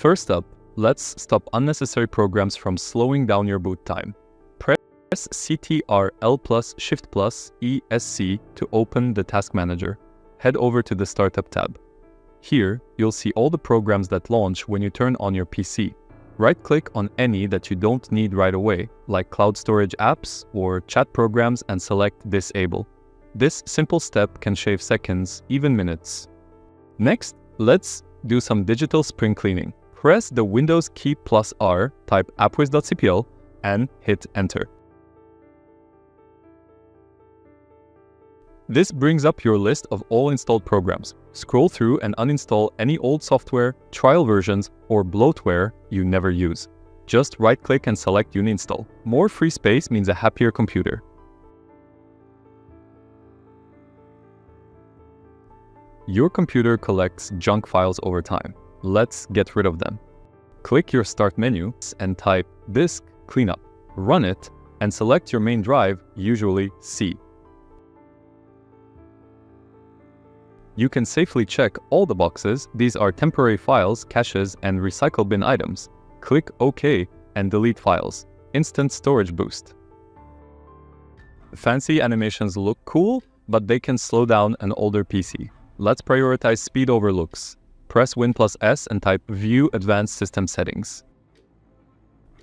First up, let's stop unnecessary programs from slowing down your boot time. Press Ctrl plus Shift plus ESC to open the Task Manager. Head over to the Startup tab. Here, you'll see all the programs that launch when you turn on your PC. Right-click on any that you don't need right away, like cloud storage apps or chat programs, and select Disable. This simple step can shave seconds, even minutes. Next, let's do some digital spring cleaning. Press the Windows key plus R, type appwiz.cpl, and hit Enter. This brings up your list of all installed programs. Scroll through and uninstall any old software, trial versions, or bloatware you never use. Just right-click and select Uninstall. More free space means a happier computer. Your computer collects junk files over time. Let's get rid of them. Click your Start menu and type Disk Cleanup. Run it and select your main drive, usually C. You can safely check all the boxes. These are temporary files, caches, and recycle bin items. Click OK and delete files. Instant storage boost. Fancy animations look cool, but they can slow down an older PC. Let's prioritize speed over looks. Press Win plus S and type View Advanced System Settings.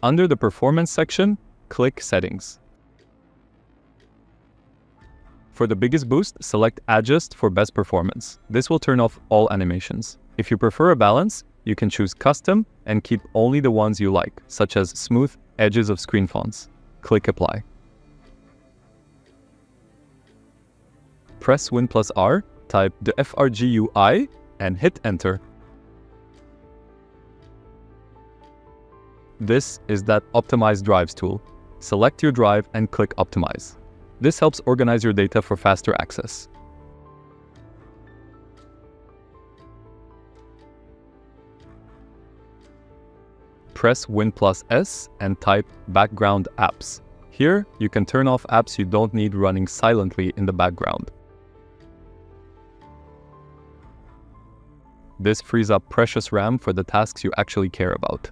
Under the Performance section, click Settings. For the biggest boost, select Adjust for best performance. This will turn off all animations. If you prefer a balance, you can choose Custom and keep only the ones you like, such as smooth edges of screen fonts. Click Apply. Press Win plus R, type the FRGUI, and hit Enter. This is that Optimize Drives tool. Select your drive and click Optimize. This helps organize your data for faster access. Press Win plus S and type Background Apps. Here, you can turn off apps you don't need running silently in the background. This frees up precious RAM for the tasks you actually care about.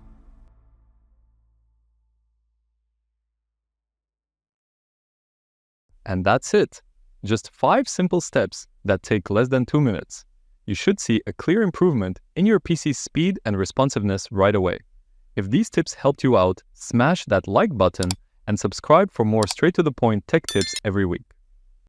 And that's it. Just 5 simple steps that take less than 2 minutes. You should see a clear improvement in your PC's speed and responsiveness right away. If these tips helped you out, smash that like button and subscribe for more straight-to-the-point tech tips every week.